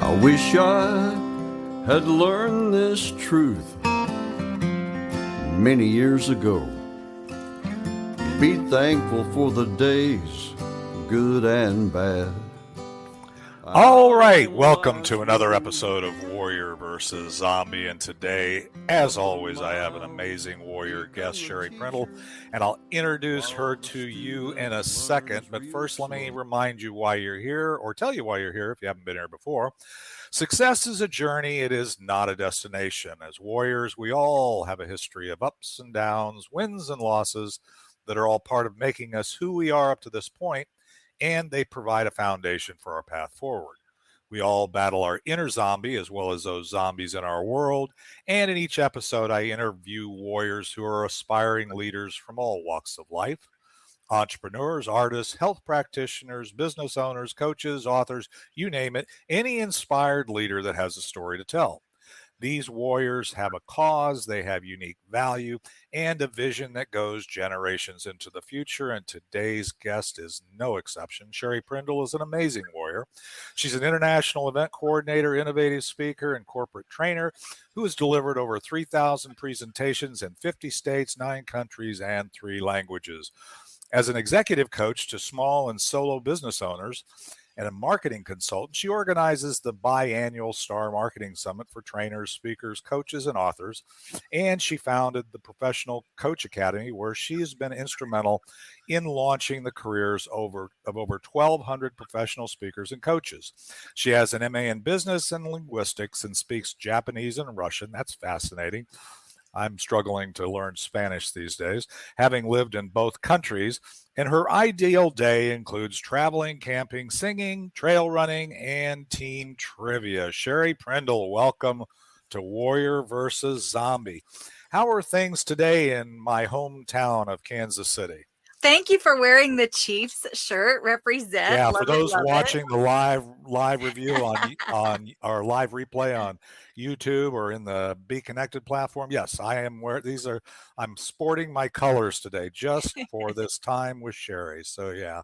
I wish I had learned this truth many years ago. Be thankful for the days, good and bad. All right, welcome to another episode of Warrior versus Zombie, and today, as always, I have an amazing warrior guest, Sherry Prindle, and I'll introduce her to you in a second, but first let me remind you why you're here, or tell you why you're here if you haven't been here before. Success is a journey, it is not a destination. As warriors, we all have a history of ups and downs, wins and losses that are all part of making us who we are up to this point, and they provide a foundation for our path forward. We all battle our inner zombie as well as those zombies in our world, and in each episode I interview warriors who are aspiring leaders from all walks of life. Entrepreneurs, artists, health practitioners, business owners, coaches, authors, you name it, any inspired leader that has a story to tell. These warriors have a cause, they have unique value, and a vision that goes generations into the future. And today's guest is no exception. Sherry Prindle is an amazing warrior. She's an international event coordinator, innovative speaker, and corporate trainer who has delivered over 3,000 presentations in 50 states, 9 countries, and 3 languages. As an executive coach to small and solo business owners, and a marketing consultant, she organizes the biannual Star Marketing Summit for trainers, speakers, coaches, and authors. And she founded the Professional Coach Academy, where she has been instrumental in launching the careers of over 1,200 professional speakers and coaches. She has an MA in Business and Linguistics and speaks Japanese and Russian. That's fascinating. I'm struggling to learn Spanish these days, having lived in both countries, and her ideal day includes traveling, camping, singing, trail running, and team trivia. Sherry Prindle, welcome to Warrior versus Zombie. How are things today in my hometown of Kansas City? Thank you for wearing the Chiefs shirt. Represent. Yeah, love for those it, watching the live review on our live replay on YouTube or in the BeeKonnected platform, yes, I am I'm sporting my colors today just for this time with Sherry. So yeah,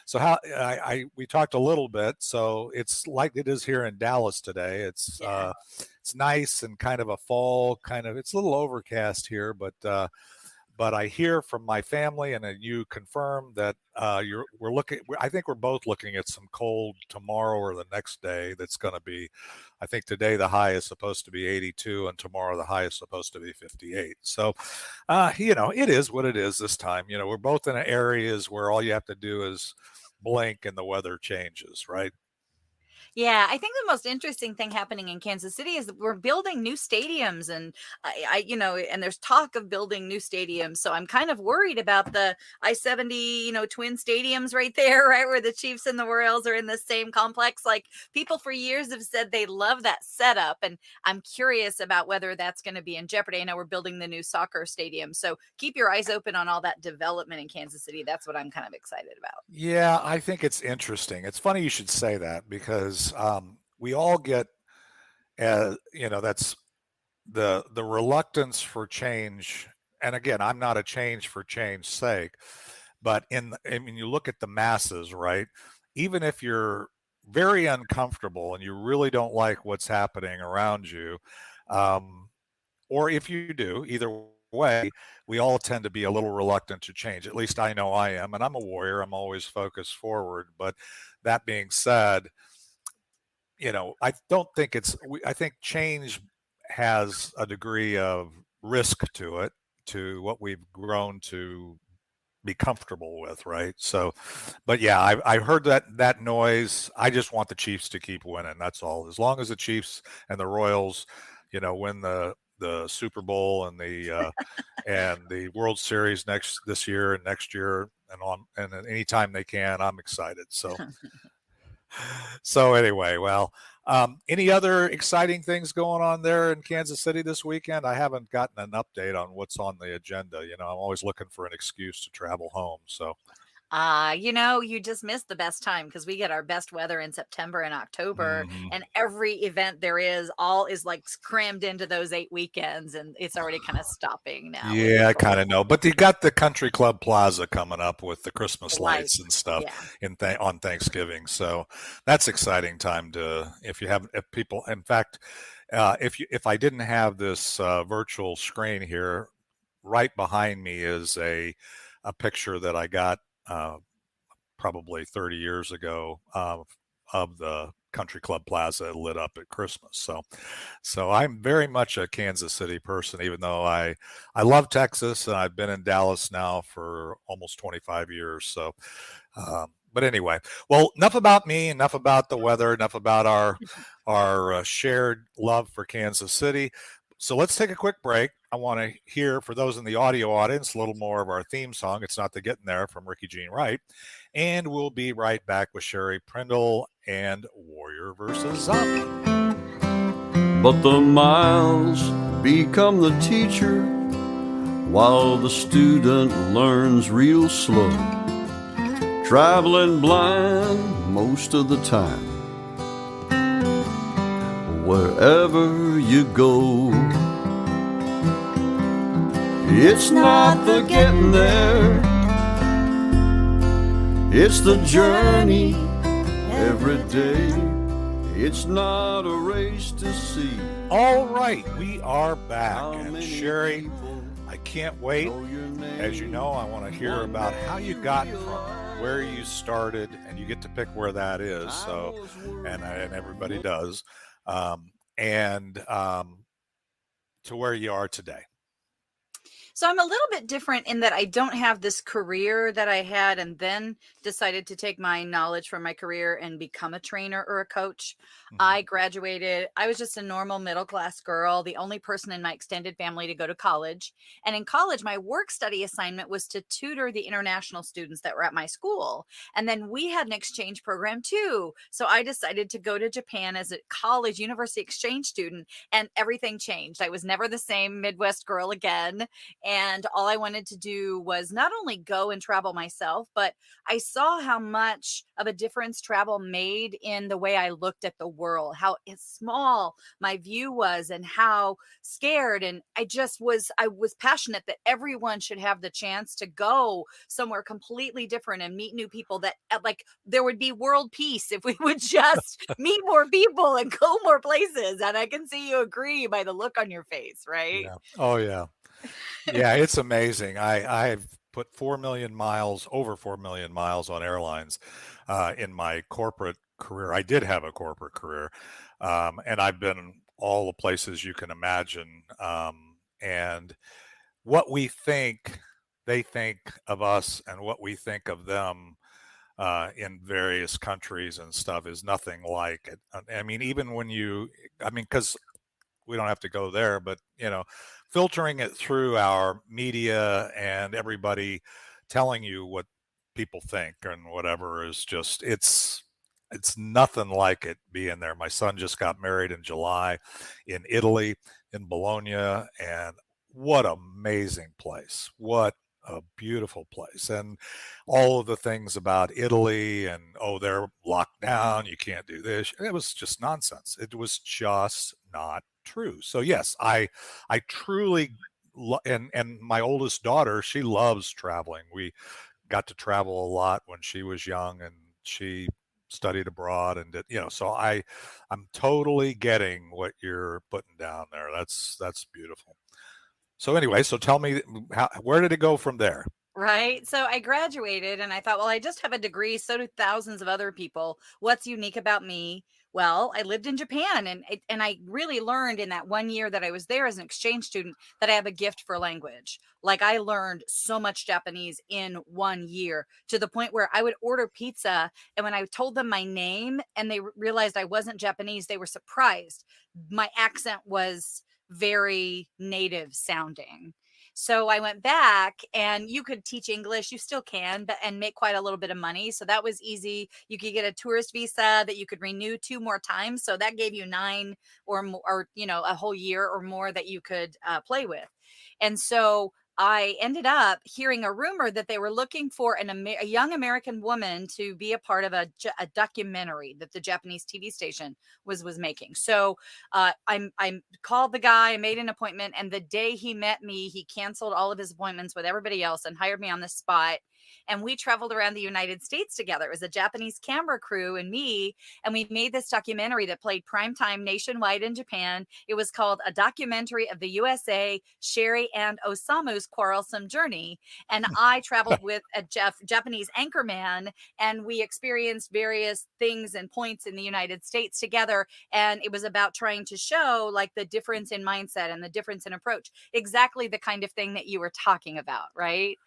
so how we talked a little bit. So it's like it is here in Dallas today. It's nice and kind of a fall kind of. It's a little overcast here, but I hear from my family, and you confirm that I think we're both looking at some cold tomorrow or the next day. That's going to be, I think today the high is supposed to be 82, and tomorrow the high is supposed to be 58. So, it is what it is this time. We're both in areas where all you have to do is blink and the weather changes, right? Yeah, I think the most interesting thing happening in Kansas City is that we're building new stadiums, and and there's talk of building new stadiums. So I'm kind of worried about the I-70, twin stadiums right there, right where the Chiefs and the Royals are in the same complex. Like, people for years have said they love that setup, and I'm curious about whether that's going to be in jeopardy. I know we're building the new soccer stadium, so keep your eyes open on all that development in Kansas City. That's what I'm kind of excited about. Yeah, I think it's interesting. It's funny you should say that because we all get, that's the reluctance for change. And again, I'm not a change for change sake, but you look at the masses, right? Even if you're very uncomfortable and you really don't like what's happening around you, or if you do, either way, we all tend to be a little reluctant to change. At least I know I am, and I'm a warrior. I'm always focused forward. But that being said, I don't think I think change has a degree of risk to it, to what we've grown to be comfortable with, right? So, but yeah, I heard that noise. I just want the Chiefs to keep winning. That's all. As long as the Chiefs and the Royals, win the Super Bowl and the World Series this year and next year and anytime they can, I'm excited. So anyway, well, any other exciting things going on there in Kansas City this weekend? I haven't gotten an update on what's on the agenda. I'm always looking for an excuse to travel home. So You just missed the best time because we get our best weather in September and October, Hmm. and every event there is all is like crammed into those 8 weekends, and it's already kind of stopping now with Yeah, I April. kind of know. But you got the Country Club Plaza coming up with the Christmas lights Lights. and stuff Yeah. on Thanksgiving. So that's exciting time to if people. In fact, if I didn't have this virtual screen here, right behind me is a picture that I got uh, probably 30 years ago of the Country Club Plaza lit up at Christmas. So I'm very much a Kansas City person, even though I love Texas and I've been in Dallas now for almost 25 years. So, but anyway, well, enough about me, enough about the weather, enough about our shared love for Kansas City. So let's take a quick break. I want to hear, for those in the audio audience, a little more of our theme song. It's Not the Getting There from Ricky Jean Wright. And we'll be right back with Sherry Prindle and Warrior versus Zombie. But the miles become the teacher while the student learns real slow, traveling blind most of the time. Wherever you go, it's not the getting there, it's the journey every day. It's not a race to see. All right, we are back. And Sherry, I can't wait. As you know, I want to hear about how you got from where you started, and you get to pick where that is. So, and everybody does, and to where you are today. So I'm a little bit different in that I don't have this career that I had and then decided to take my knowledge from my career and become a trainer or a coach. Mhm. I graduated. I was just a normal middle class girl, the only person in my extended family to go to college. And in college, my work study assignment was to tutor the international students that were at my school. And then we had an exchange program too. So I decided to go to Japan as a college university exchange student, and everything changed. I was never the same Midwest girl again. And all I wanted to do was not only go and travel myself, but I saw how much of a difference travel made in the way I looked at the world, how small my view was, and how scared. And I was passionate that everyone should have the chance to go somewhere completely different and meet new people, that like there would be world peace if we would just meet more people and go more places. And I can see you agree by the look on your face, right? Yeah. Oh, yeah. Yeah, it's amazing. I've put 4 million miles, over 4 million miles on airlines in my corporate career. I did have a corporate career, and I've been all the places you can imagine. And what we think, they think of us, and what we think of them in various countries and stuff is nothing like it. I mean, even when because we don't have to go there, but filtering it through our media and everybody telling you what people think and whatever is just it's nothing like it being there. My son just got married in July in Italy, in Bologna, and what amazing place. What a beautiful place. And all of the things about Italy and, oh, they're locked down, you can't do this. It was just nonsense. It was just not true. So yes, I truly and my oldest daughter, she loves traveling. We got to travel a lot when she was young, and she studied abroad and did, so I'm totally getting what you're putting down there. That's beautiful. So anyway, so tell me, where did it go from there? Right. So I graduated and I thought, well, I just have a degree. So do thousands of other people. What's unique about me? Well, I lived in Japan, and I really learned in that 1 year that I was there as an exchange student that I have a gift for language. Like, I learned so much Japanese in 1 year, to the point where I would order pizza. And when I told them my name and they realized I wasn't Japanese, they were surprised. My accent was very native sounding. So I went back, and you could teach English, you still can, but and make quite a little bit of money. So that was easy. You could get a tourist visa that you could renew 2 more times. So that gave you 9 or more, or a whole year or more that you could play with. And so I ended up hearing a rumor that they were looking for a young American woman to be a part of a documentary that the Japanese TV station was making. So I called the guy, I made an appointment, and the day he met me, he canceled all of his appointments with everybody else and hired me on the spot. And we traveled around the United States together. It was a Japanese camera crew and me, and we made this documentary that played primetime nationwide in Japan. It was called A Documentary of the USA, Sherry and Osamu's Quarrelsome Journey. And I traveled with a Japanese anchorman, and we experienced various things and points in the United States together. And it was about trying to show like the difference in mindset and the difference in approach, exactly the kind of thing that you were talking about, right?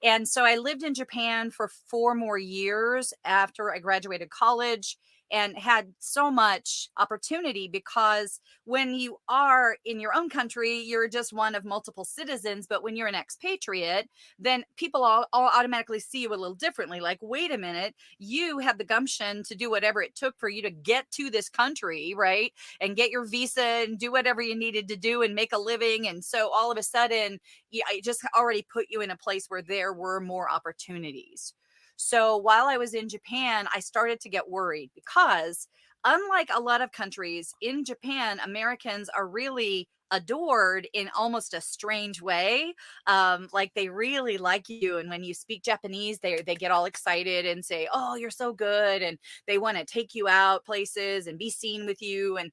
And so I lived in Japan for 4 more years after I graduated college, and had so much opportunity, because when you are in your own country, you're just one of multiple citizens. But when you're an expatriate, then people all automatically see you a little differently. Like, wait a minute, you had the gumption to do whatever it took for you to get to this country, right? And get your visa and do whatever you needed to do and make a living. And so all of a sudden, I just already put you in a place where there were more opportunities. So while I was in Japan, I started to get worried, because unlike a lot of countries, in Japan, Americans are really adored in almost a strange way. Like, they really like you. And when you speak Japanese, they get all excited and say, "Oh, you're so good." And they want to take you out places and be seen with you. And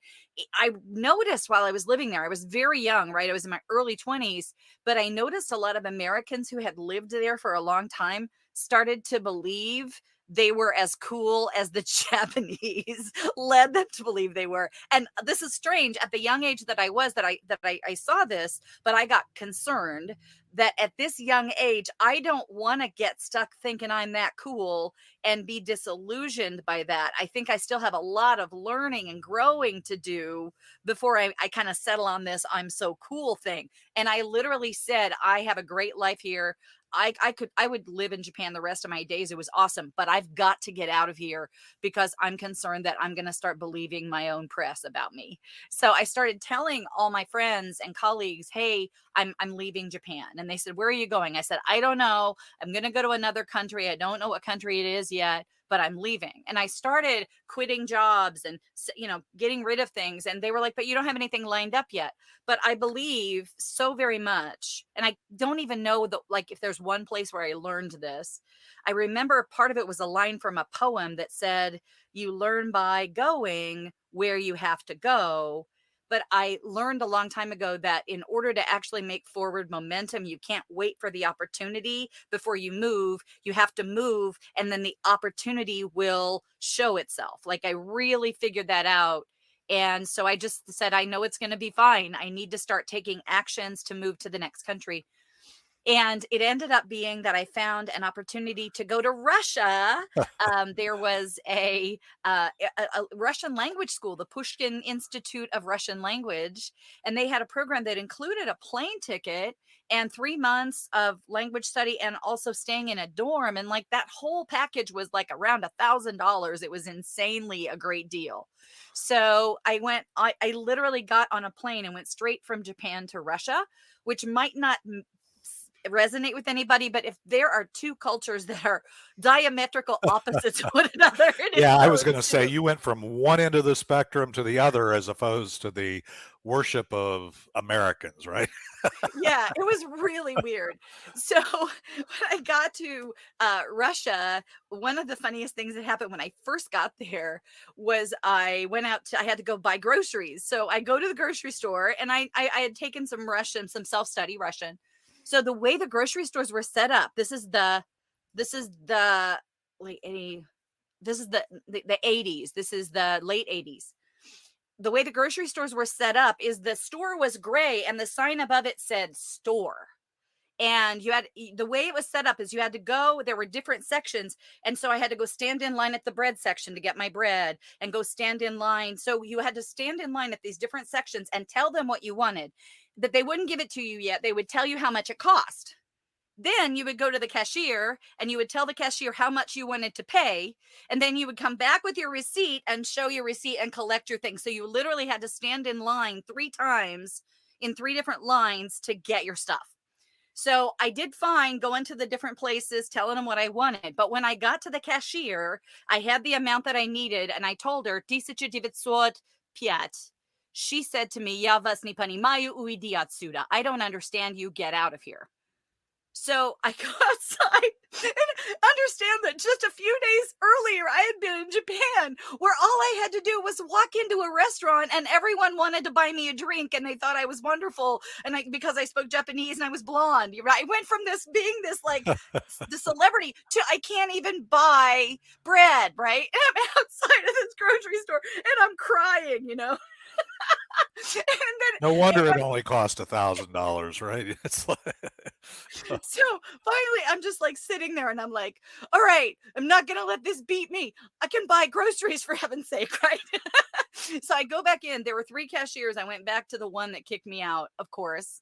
I noticed while I was living there, I was very young, right? I was in my early 20s, but I noticed a lot of Americans who had lived there for a long time started to believe they were as cool as the Japanese led them to believe they were. And this is strange, at the young age that I was, that I saw this, but I got concerned that at this young age, I don't want to get stuck thinking I'm that cool and be disillusioned by that. I think I still have a lot of learning and growing to do before I kind of settle on this "I'm so cool" thing. And I literally said, I have a great life here. I would live in Japan the rest of my days. It was awesome, but I've got to get out of here, because I'm concerned that I'm going to start believing my own press about me. So I started telling all my friends and colleagues, "Hey, I'm leaving Japan." And they said, "Where are you going?" I said, "I don't know. I'm going to go to another country. I don't know what country it is yet, but I'm leaving." And I started quitting jobs and, getting rid of things. And they were like, "But you don't have anything lined up yet." But I believe so very much. And I don't even know like, if there's one place where I learned this. I remember part of it was a line from a poem that said, "You learn by going where you have to go." But I learned a long time ago that in order to actually make forward momentum, you can't wait for the opportunity before you move. You have to move, and then the opportunity will show itself. Like, I really figured that out. And so I just said, I know it's going to be fine. I need to start taking actions to move to the next country. And it ended up being that I found an opportunity to go to Russia. There was a Russian language school, the Pushkin Institute of Russian Language, and they had a program that included a plane ticket and 3 months of language study, and also staying in a dorm. And like, that whole package was like around $1,000. It was insanely a great deal. So I literally got on a plane and went straight from Japan to Russia, which might not resonate with anybody, but if there are two cultures that are diametrical opposites of one another, yeah, I was going to say, you went from one end of the spectrum to the other, as opposed to the worship of Americans, right? Yeah, it was really weird. So when I got to Russia, one of the funniest things that happened when I first got there was I had to go buy groceries. So I go to the grocery store, and I had taken some Russian, some self-study Russian. So the way the grocery stores were set up, this is the late 80, this is the 80s. This is the late 80s. The way the grocery stores were set up is the store was gray and the sign above it said "store." And the way it was set up is you had to go, there were different sections. And so I had to go stand in line at the bread section to get my bread, and go stand in line. So you had to stand in line at these different sections and tell them what you wanted, that they wouldn't give it to you yet. They would tell you how much it cost. Then you would go to the cashier and you would tell the cashier how much you wanted to pay. And then you would come back with your receipt and show your receipt and collect your things. So you literally had to stand in line 3 times in 3 different lines to get your stuff. So I did fine going to the different places, telling them what I wanted. But when I got to the cashier, I had the amount that I needed, and I told her, 1905. She said to me, "Ja was ni poнимаю, uйди отсюда." I don't understand you, get out of here. So I go outside and understand that just a few days earlier, I had been in Japan, where all I had to do was walk into a restaurant and everyone wanted to buy me a drink and they thought I was wonderful. And because I spoke Japanese and I was blonde, right? I went from this being this like the celebrity to I can't even buy bread, right? And I'm outside of this grocery store and I'm crying. And then No wonder it only cost $1,000, right? It's like, so finally I'm just like sitting there and I'm like, all right, I'm not gonna let this beat me. I can buy groceries for heaven's sake, right? So I go back in. There were 3 cashiers. I went back to the one that kicked me out, of course.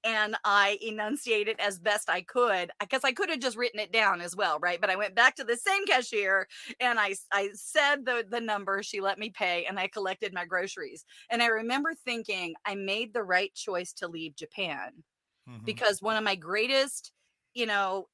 And I enunciated as best I could because I could have just written it down as well, right? But I went back to the same cashier and I said the number. She let me pay and I collected my groceries. And I remember thinking I made the right choice to leave Japan, Mhm. because one of my greatest, you know,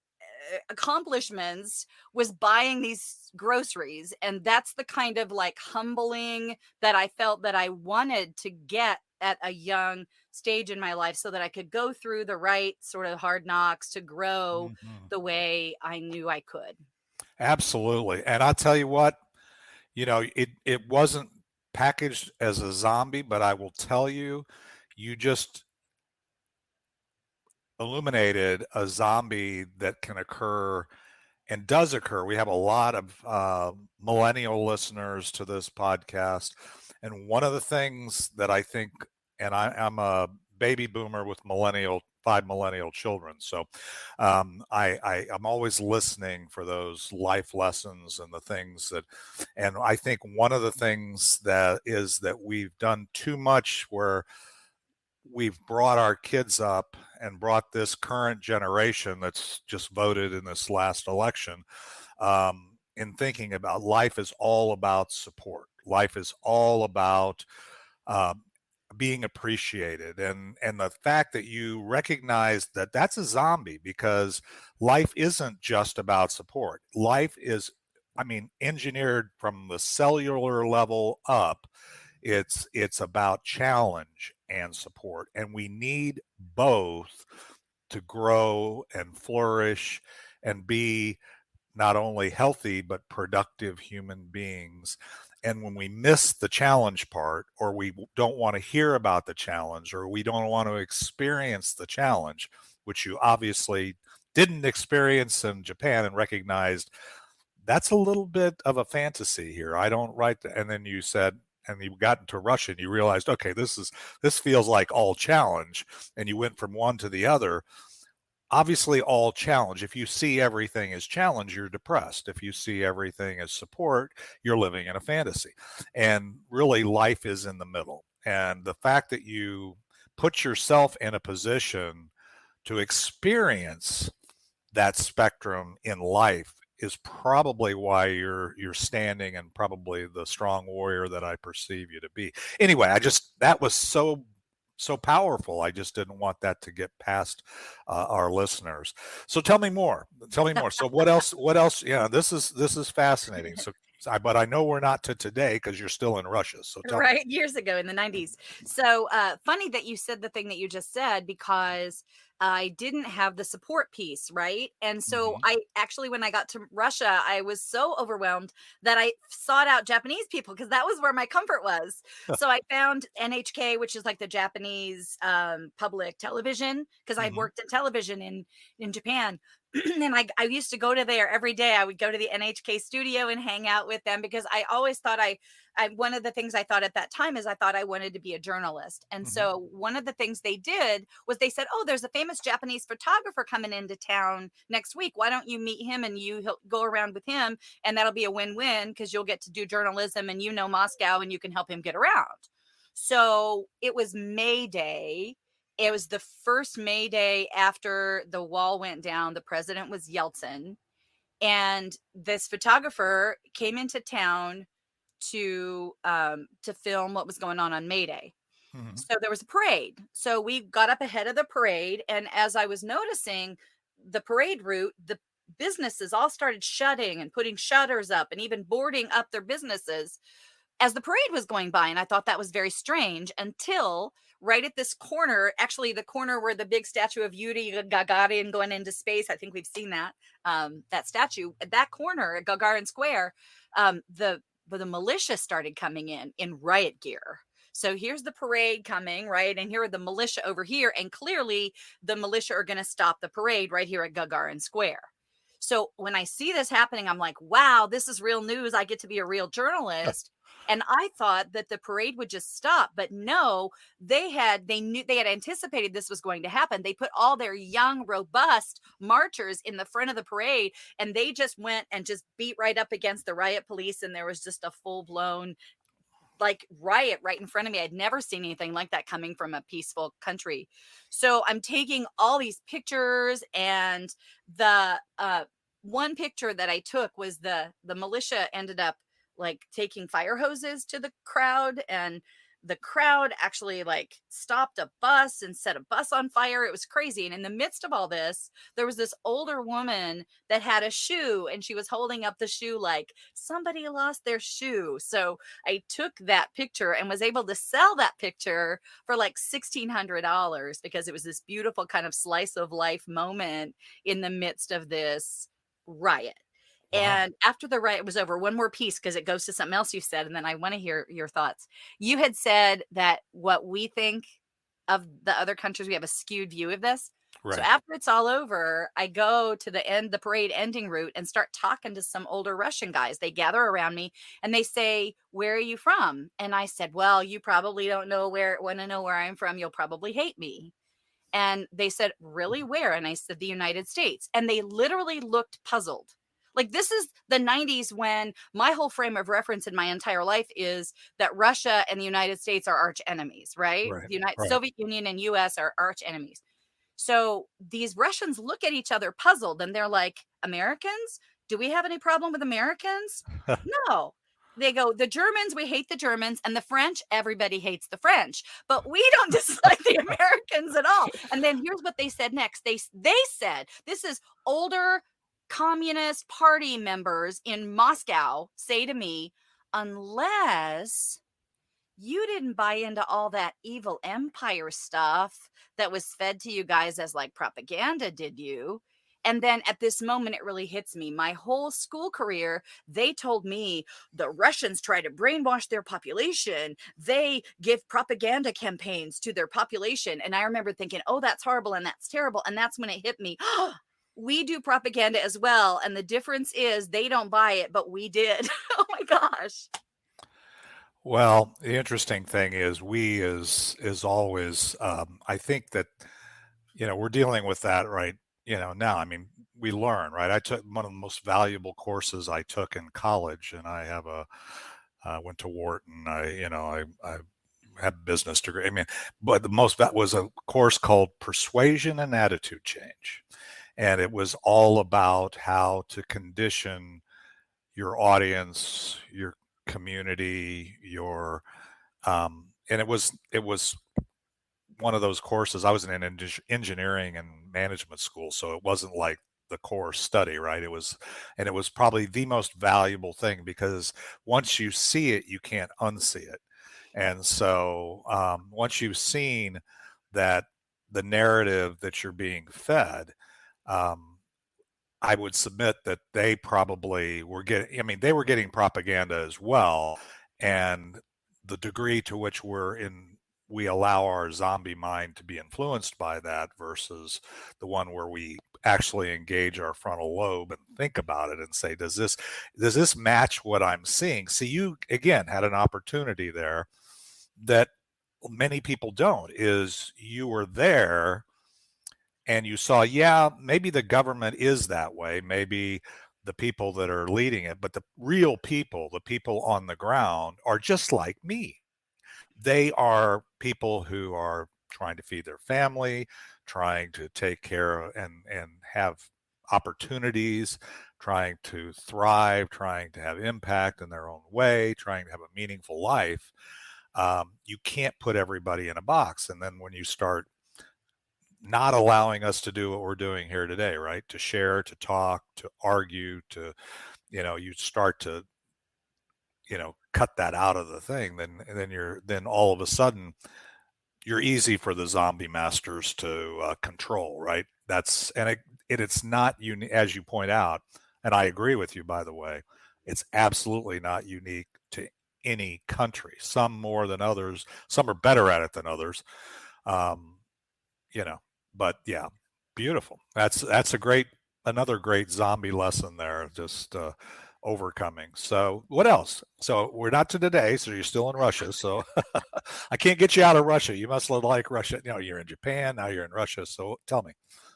accomplishments was buying these groceries. And that's the kind of like humbling that I felt that I wanted to get at a young stage in my life so that I could go through the right sort of hard knocks to grow Mhm. the way I knew I could. Absolutely. And I'll tell you what, it wasn't packaged as a zombie, but I will tell you, you just illuminated a zombie that can occur and does occur. We have a lot of millennial listeners to this podcast. And one of the things that I think, and I'm a baby boomer with 5 millennial children. So I'm always listening for those life lessons and the things and I think one of the things that is that we've done too much where we've brought our kids up and brought this current generation that's just voted in this last election in thinking about life is all about support. Life is all about uh, being appreciated, and the fact that you recognize that that's a zombie because life isn't just about support. Life is, I mean, engineered from the cellular level up. It's about challenge and support, and we need both to grow and flourish and be not only healthy but productive human beings. And when we miss the challenge part, or we don't want to hear about the challenge, or we don't want to experience the challenge, which you obviously didn't experience in Japan and recognized that's a little bit of a fantasy here. I don't write and then you said, and you got into Russia and you realized, okay, this feels like all challenge, and you went from one to the other. Obviously all challenge. If you see everything as challenge, you're depressed. If you see everything as support, you're living in a fantasy. And really life is in the middle. And the fact that you put yourself in a position to experience that spectrum in life is probably why you're standing and probably the strong warrior that I perceive you to be. Anyway, that was so powerful. I just didn't want that to get past our listeners. So tell me more. Tell me more. So what else? What else? Yeah, this is fascinating. So, but I know we're not to today because you're still in Russia. So tell me. Right, years ago in the 90s. So funny that you said the thing that you just said, because I didn't have the support piece, right? And so Mm-hmm. I actually, when I got to Russia, I was so overwhelmed that I sought out Japanese people because that was where my comfort was. So I found NHK, which is like the Japanese public television, because I'd Mm-hmm. worked in television in Japan. And I used to go to there every day. I would go to the NHK studio and hang out with them because I always thought one of the things I thought at that time is I thought I wanted to be a journalist. And Mm-hmm. so one of the things they did was they said, "Oh, there's a famous Japanese photographer coming into town next week. Why don't you meet him and he'll go around with him, and that'll be a win-win because you'll get to do journalism and Moscow and you can help him get around." So it was May Day. It was the first May Day after the wall went down. The president was Yeltsin. And this photographer came into town to film what was going on May Day. Mhm. So there was a parade. So we got up ahead of the parade. And as I was noticing the parade route, the businesses all started shutting and putting shutters up and even boarding up their businesses as the parade was going by. And I thought that was very strange until right at this corner, actually the corner where the big statue of Yuri Gagarin going into space, I think we've seen that statue at that corner at Gagarin Square, the militia started coming in riot gear. So here's the parade coming, right? And here are the militia over here. And clearly the militia are going to stop the parade right here at Gagarin Square. So when I see this happening, I'm like, wow, this is real news. I get to be a real journalist. And I thought that the parade would just stop, but no, they had anticipated this was going to happen. They put all their young, robust marchers in the front of the parade, and they just went and just beat right up against the riot police. And there was just a full blown like riot right in front of me. I'd never seen anything like that coming from a peaceful country. So I'm taking all these pictures, and the one picture that I took was the militia ended up like taking fire hoses to the crowd, and the crowd actually like stopped a bus and set a bus on fire. It was crazy. And in the midst of all this, there was this older woman that had a shoe, and she was holding up the shoe like somebody lost their shoe. So I took that picture and was able to sell that picture for like $1,600 because it was this beautiful kind of slice of life moment in the midst of this riot. Wow. And after the riot was over, one more piece because it goes to something else you said, and then I want to hear your thoughts. You had said that what we think of the other countries, we have a skewed view of this. So Right. after it's all over, I go to the parade ending route and start talking to some older Russian guys. They gather around me and they say, "Where are you from?" And I said, "Well, you probably don't want to know where I'm from. You'll probably hate me." And they said, "Really? Where?" And I said, "The United States." And they literally looked puzzled. Like this is the 90s when my whole frame of reference in my entire life is that Russia and the United States are arch enemies, right? Right. The United Right. Soviet Union and US are arch enemies. So these Russians look at each other puzzled, and they're like, "Americans? Do we have any problem with Americans?" No. They go, "The Germans, we hate the Germans, and the French, everybody hates the French, but we don't dislike the Americans at all." And then here's what they said next. They said, this is older Communist Party members in Moscow say to me, "Unless you didn't buy into all that evil empire stuff that was fed to you guys as like propaganda, did you?" And then at this moment, it really hits me. My whole school career, they told me the Russians try to brainwash their population. They give propaganda campaigns to their population. And I remember thinking, oh, that's horrible and that's terrible. And that's when it hit me. We do propaganda as well. And the difference is they don't buy it, but we did. Oh my gosh. Well, the interesting thing is we is always I think that we're dealing with that right now. I mean, we learn, right? I took one of the most valuable courses I took in college, and I went to Wharton. I had a business degree. I mean, but that was a course called Persuasion and Attitude Change, and it was all about how to condition your audience, your community, and it was one of those courses. I was in an engineering and management school, so it wasn't like the core study, right? It was probably the most valuable thing because once you see it, you can't unsee it. And so once you've seen that the narrative that you're being fed, um, I would submit that they probably were getting, I mean, they were getting propaganda as well. And the degree to which we allow our zombie mind to be influenced by that versus the one where we actually engage our frontal lobe and think about it and say, does this match what I'm seeing? See, you again had an opportunity there that many people don't, is you were there and you saw, yeah, maybe the government is that way, maybe the people that are leading it, but the real people, the people on the ground, are just like me. They are people who are trying to feed their family, trying to take care and have opportunities, trying to thrive, trying to have impact in their own way, trying to have a meaningful life. You can't put everybody in a box. And then when you start not allowing us to do what we're doing here today, right? To share, to talk, to argue, to, you start to, cut that out of the thing, then all of a sudden you're easy for the zombie masters to control, right? It's not unique, as you point out, and I agree with you, by the way. It's absolutely not unique to any country. Some more than others. Some are better at it than others. Um, but yeah, beautiful. That's another great zombie lesson there. Just overcoming. So what else? So we're not to today, so you're still in Russia. So I can't get you out of Russia. You must like Russia. You're in Japan, now you're in Russia. So tell me,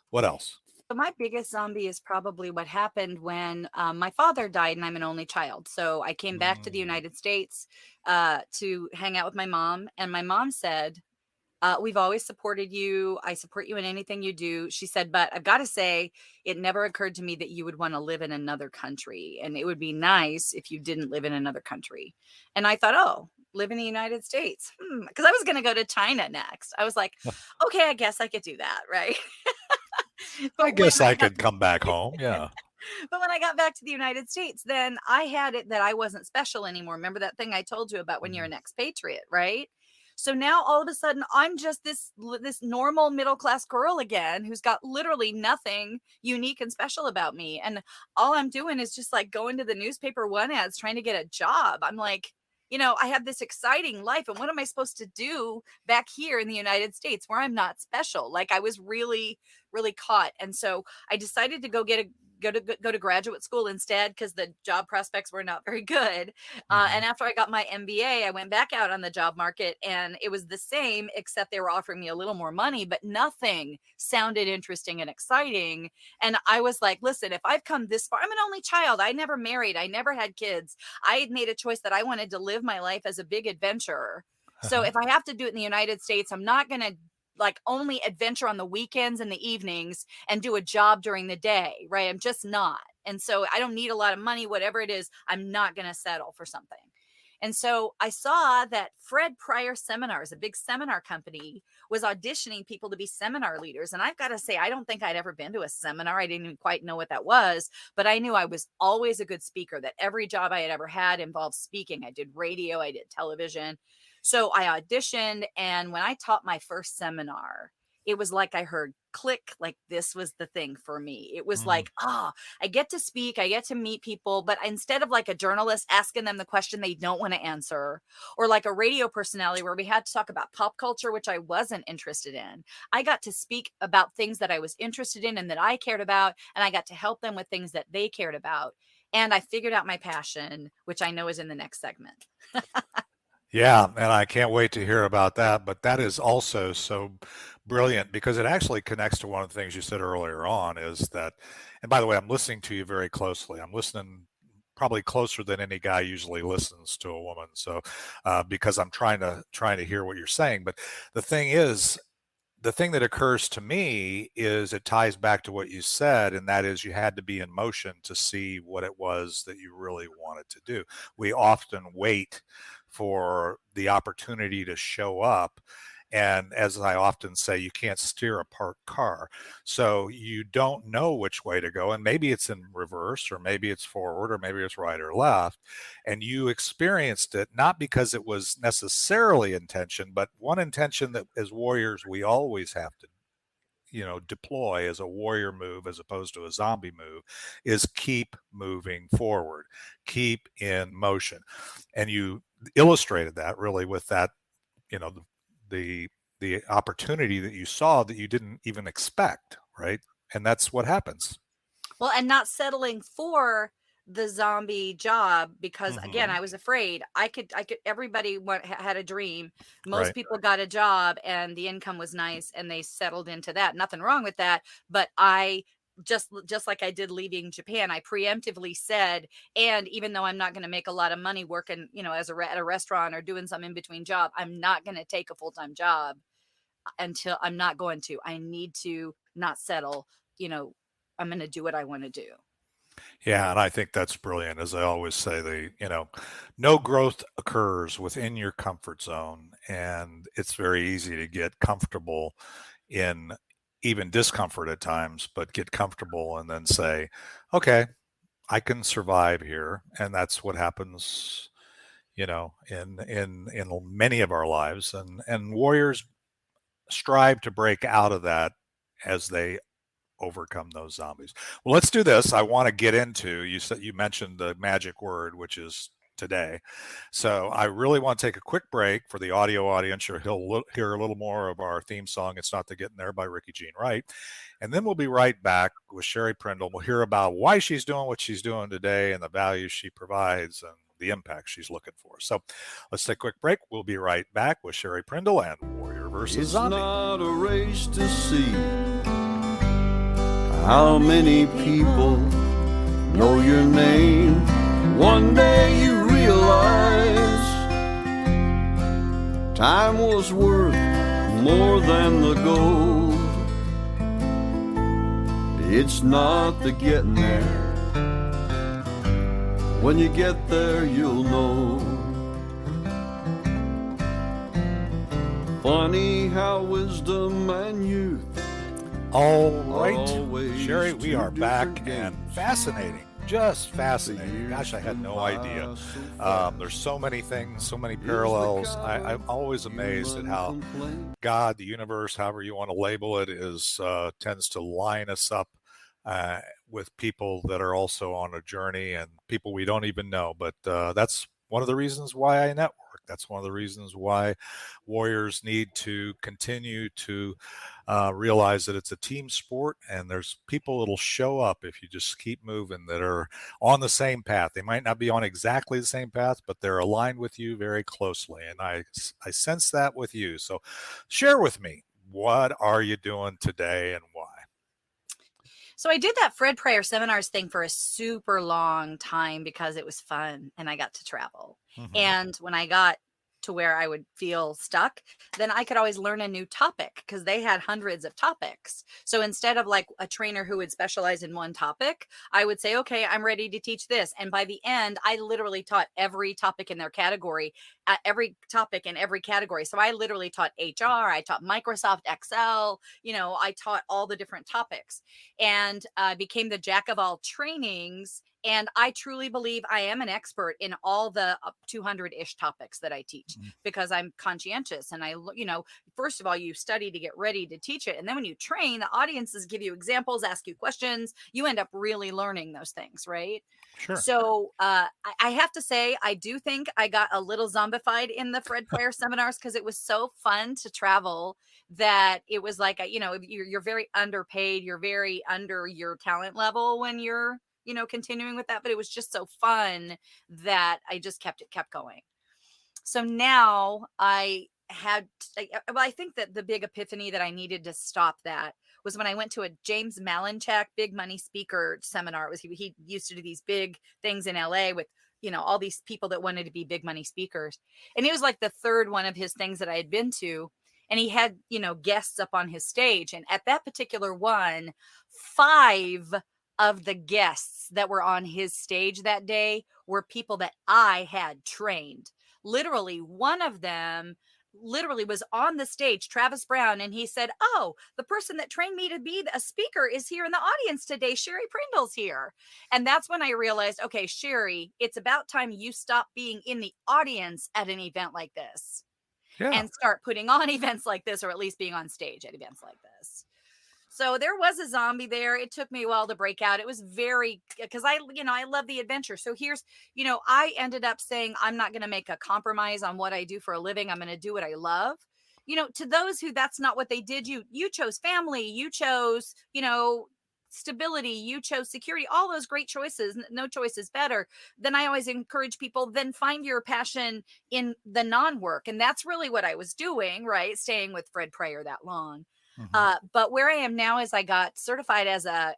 what else? So my biggest zombie is probably what happened when my father died and I'm an only child. So I came back to the United States to hang out with my mom. And my mom said, we've always supported you. I support you in anything you do. She said, but I've got to say, it never occurred to me that you would want to live in another country. And it would be nice if you didn't live in another country. And I thought, oh, live in the United States. Because I was going to go to China next. I was like, okay, I guess I could do that. Right. I guess I could come back home. Yeah. But when I got back to the United States, then I had it that I wasn't special anymore. Remember that thing I told you about when you're an expatriate, right? So now all of a sudden I'm just this normal middle class girl again who's got literally nothing unique and special about me. And all I'm doing is just like going to the newspaper one ads trying to get a job. I'm like, I had this exciting life. And what am I supposed to do back here in the United States where I'm not special? Like I was really, really caught. And so I decided to go to graduate school instead because the job prospects were not very good. And after I got my MBA, I went back out on the job market and it was the same, except they were offering me a little more money, but nothing sounded interesting and exciting. And I was like, listen, if I've come this far, I'm an only child. I never married. I never had kids. I had made a choice that I wanted to live my life as a big adventurer. So if I have to do it in the United States, I'm not going to like only adventure on the weekends and the evenings and do a job during the day, right? I'm just not. And so I don't need a lot of money, whatever it is, I'm not going to settle for something. And so I saw that Fred Pryor Seminars, a big seminar company, was auditioning people to be seminar leaders. And I've got to say, I don't think I'd ever been to a seminar. I didn't even quite know what that was, but I knew I was always a good speaker, that every job I had ever had involved speaking. I did radio, I did television. So I auditioned. And when I taught my first seminar, it was like I heard click, like this was the thing for me. It was like, I get to speak, I get to meet people, but instead of like a journalist asking them the question they don't want to answer, or like a radio personality where we had to talk about pop culture, which I wasn't interested in, I got to speak about things that I was interested in and that I cared about, and I got to help them with things that they cared about. And I figured out my passion, which I know is in the next segment. Yeah, and I can't wait to hear about that. But that is also so brilliant because it actually connects to one of the things you said earlier on is that, and by the way, I'm listening to you very closely. I'm listening probably closer than any guy usually listens to a woman. So because I'm trying to hear what you're saying. But the thing is, the thing that occurs to me is it ties back to what you said, and that is you had to be in motion to see what it was that you really wanted to do. We often wait for the opportunity to show up. And as I often say, you can't steer a parked car. So you don't know which way to go. And maybe it's in reverse, or maybe it's forward, or maybe it's right or left. And you experienced it not because it was necessarily intention, but one intention that as warriors we always have to deploy as a warrior move as opposed to a zombie move is keep moving forward, keep in motion. And you illustrated that really with that, the the opportunity that you saw that you didn't even expect, right? And that's what happens. Well, and not settling for the zombie job because again, I was afraid. Everybody had a dream. Most Right. people got a job and the income was nice and they settled into that. Nothing wrong with that. But I just like I did leaving Japan, I preemptively said, and even though I'm not going to make a lot of money working, as at a restaurant or doing some in between job, I'm not going to take a full-time job until I need to not settle, I'm going to do what I want to do. Yeah, and I think that's brilliant. As I always say, no growth occurs within your comfort zone, and it's very easy to get comfortable in even discomfort at times, but get comfortable and then say, okay, I can survive here. And that's what happens, in many of our lives. And warriors strive to break out of that as they overcome those zombies. Well, let's do this. I want to get into, you mentioned the magic word, which is today. So I really want to take a quick break for the audio audience. He'll hear a little more of our theme song, It's Not the Getting There by Ricky Jean Wright. And then we'll be right back with Sherry Prindle. We'll hear about why she's doing what she's doing today and the values she provides and the impact she's looking for. So let's take a quick break. We'll be right back with Sherry Prindle and Warrior versus Zombie. It's not a race to see how many people know your name. One day you realize time was worth more than the gold. It's not the getting there. When you get there, you'll know. Funny how wisdom and youth. All right, Sherry, we are back and fascinating, just fascinating. Gosh, I had no idea. There's so many things, so many parallels. I'm always amazed at how God, the universe, however you want to label it, tends to line us up with people that are also on a journey and people we don't even know. But that's one of the reasons why I network. That's one of the reasons why warriors need to continue to realize that it's a team sport, and there's people that'll show up if you just keep moving that are on the same path. They might not be on exactly the same path, but they're aligned with you very closely. And I sense that with you. So share with me, what are you doing today and why? So I did that Fred Prayer seminars thing for a super long time because it was fun and I got to travel. Mm-hmm. And when I got to where I would feel stuck, then I could always learn a new topic because they had hundreds of topics. So instead of like a trainer who would specialize in one topic, I would say, okay, I'm ready to teach this. And by the end, I literally taught every topic in their category, every topic in every category. So I literally taught HR, I taught Microsoft Excel, I taught all the different topics and became the jack of all trainings. And I truly believe I am an expert in all the 200-ish topics that I teach because I'm conscientious. And first of all, you study to get ready to teach it. And then when you train, the audiences give you examples, ask you questions. You end up really learning those things, right? Sure. So I have to say, I do think I got a little zombified in the Fred Prayer seminars because it was so fun to travel that it was like, you're very underpaid. You're very under your talent level when you're continuing with that, but it was just so fun that I just kept going. So now I think that the big epiphany that I needed to stop that was when I went to a James Malinchak big money speaker seminar. He used to do these big things in LA with, all these people that wanted to be big money speakers. And it was like the third one of his things that I had been to. And he had, guests up on his stage. And at that particular one, 5 of the guests that were on his stage that day were people that I had trained. Literally, one of them was on the stage, Travis Brown, and he said, "Oh, the person that trained me to be a speaker is here in the audience today. Sherry Prindle's here." And that's when I realized, okay, Sherry, it's about time you stop being in the audience at an event like this and start putting on events like this, or at least being on stage at events like this. So there was a zombie there. It took me a while to break out. It was because I love the adventure. So here's, I ended up saying, I'm not going to make a compromise on what I do for a living. I'm going to do what I love. To those who that's not what they did, you chose family, you chose, stability, you chose security, all those great choices. No choice is better. Then I always encourage people, then find your passion in the non-work. And that's really what I was doing, right? Staying with Fred Prayer that long. But where I am now is I got certified as a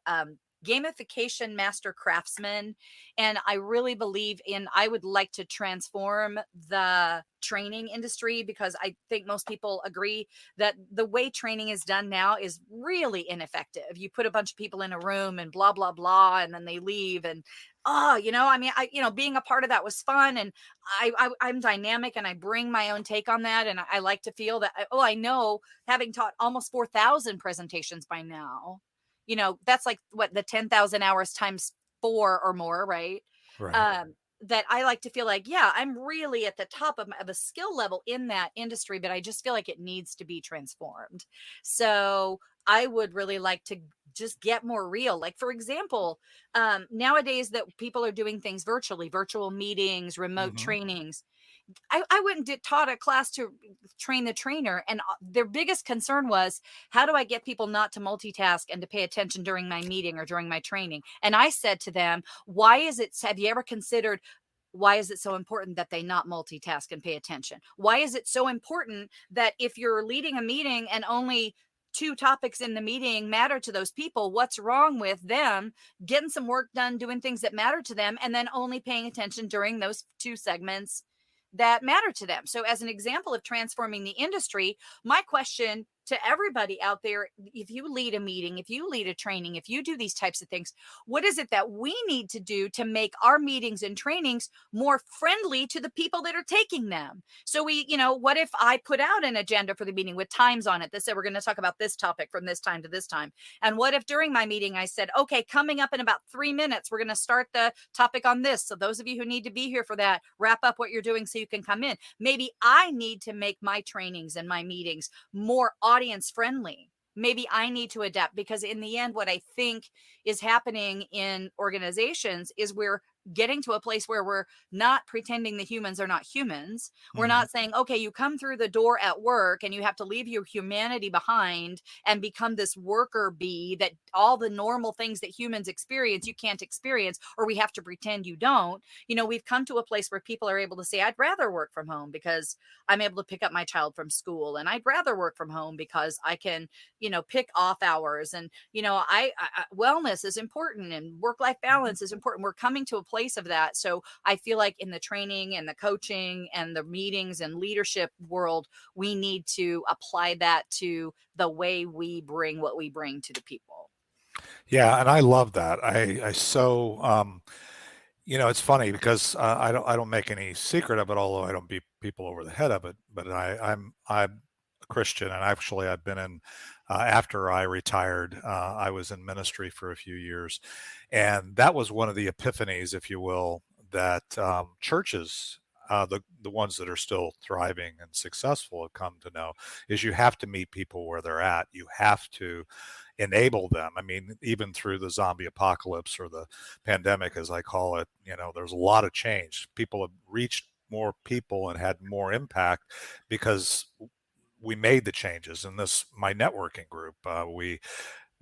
gamification master craftsman. And I really believe I would like to transform the training industry, because I think most people agree that the way training is done now is really ineffective. You put a bunch of people in a room and blah, blah, blah, and then they leave. And I mean, being a part of that was fun. And I'm dynamic and I bring my own take on that. And I like to feel that, I know, having taught almost 4,000 presentations by now, that's like what, the 10,000 hours times 4 or more, right? Right. That I like to feel like, yeah, I'm really at the top of a skill level in that industry, but I just feel like it needs to be transformed. So I would really like to just get more real. Like, for example, nowadays that people are doing things virtually, virtual meetings, remote Hmm. trainings. I went and taught a class to train the trainer, and their biggest concern was, how do I get people not to multitask and to pay attention during my meeting or during my training? And I said to them, have you ever considered, why is it so important that they not multitask and pay attention? Why is it so important that if you're leading a meeting and only 2 topics in the meeting matter to those people, what's wrong with them getting some work done, doing things that matter to them, and then only paying attention during those 2 segments that matter to them? So, as an example of transforming the industry, my question to everybody out there, if you lead a meeting, if you lead a training, if you do these types of things, what is it that we need to do to make our meetings and trainings more friendly to the people that are taking them? So what if I put out an agenda for the meeting with times on it that said, we're going to talk about this topic from this time to this time? And what if during my meeting I said, okay, coming up in about 3 minutes, we're going to start the topic on this. So those of you who need to be here for that, wrap up what you're doing so you can come in. Maybe I need to make my trainings and my meetings more audience friendly. Maybe I need to adapt, because in the end, what I think is happening in organizations is we're getting to a place where we're not pretending the humans are not humans. We're Hmm. not saying, okay, you come through the door at work and you have to leave your humanity behind and become this worker bee, that all the normal things that humans experience, you can't experience, or we have to pretend you don't. We've come to a place where people are able to say, I'd rather work from home because I'm able to pick up my child from school, and I'd rather work from home because I can, pick off hours. And, wellness is important and work-life balance is important. We're coming to a place of that. So I feel like in the training and the coaching and the meetings and leadership world, we need to apply that to the way we bring what we bring to the people. Yeah, and I love that. I so it's funny because I don't make any secret of it, although I don't beat people over the head of it. But I'm a Christian, and actually I've been in after I retired, I was in ministry for a few years, and that was one of the epiphanies, if you will, that churches. The ones that are still thriving and successful have come to know is you have to meet people where they're at. You have to enable them. I mean, even through the zombie apocalypse or the pandemic, as I call it, there's a lot of change. People have reached more people and had more impact because we made the changes. In this, my networking group, we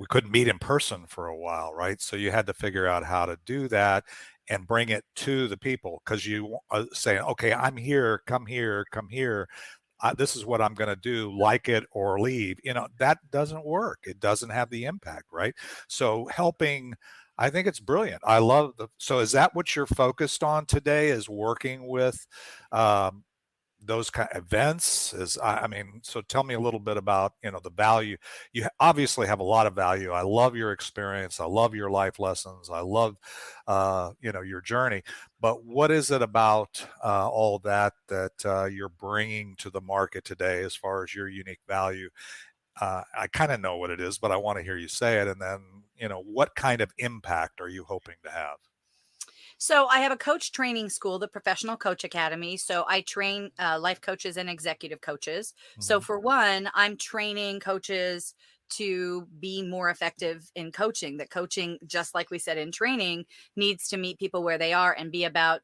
couldn't meet in person for a while, right? So you had to figure out how to do that and bring it to the people, because you saying, okay, I'm here, come here, come here. This is what I'm going to do, like it or leave. That doesn't work. It doesn't have the impact, right? So helping, I think it's brilliant. I love so is that what you're focused on today, is working with um, those kind of events? I mean, so tell me a little bit about, the value. You obviously have a lot of value. I love your experience. I love your life lessons. I love, your journey. But what is it about all that you're bringing to the market today as far as your unique value? I kind of know what it is, but I want to hear you say it. And then, what kind of impact are you hoping to have? So I have a coach training school, the Professional Coach Academy. So I train life coaches and executive coaches. So Hmm. for one, I'm training coaches to be more effective in coaching. That coaching, just like we said in training, needs to meet people where they are and be about,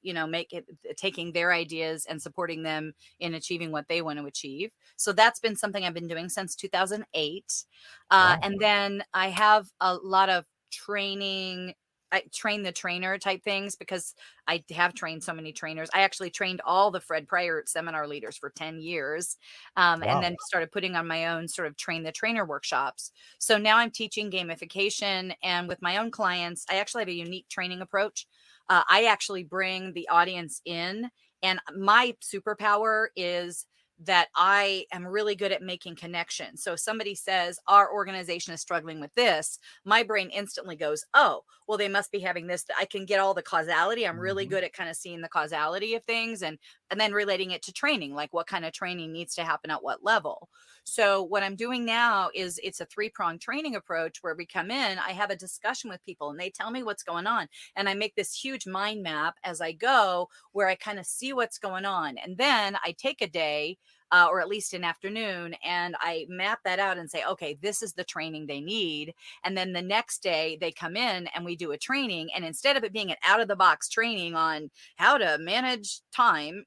taking their ideas and supporting them in achieving what they want to achieve. So that's been something I've been doing since 2008. Wow. And then I have a lot of training I train the trainer type things, because I have trained so many trainers. I actually trained all the Fred Pryor seminar leaders for 10 years, and Wow. then started putting on my own sort of train the trainer workshops. So now I'm teaching gamification, and with my own clients, I actually have a unique training approach. I actually bring the audience in, and my superpower is that I am really good at making connections. So if somebody says our organization is struggling with this, my brain instantly goes, oh, well, they must be having this. I can get all the causality. I'm really Mhm. good at kind of seeing the causality of things, and then relating it to training, like what kind of training needs to happen at what level. So what I'm doing now is it's a three-pronged training approach where we come in, I have a discussion with people and they tell me what's going on. And I make this huge mind map as I go, where I kind of see what's going on. And then I take a day, or at least an afternoon, and I map that out and say, okay, this is the training they need. And then the next day they come in and we do a training. And instead of it being an out of the box training on how to manage time,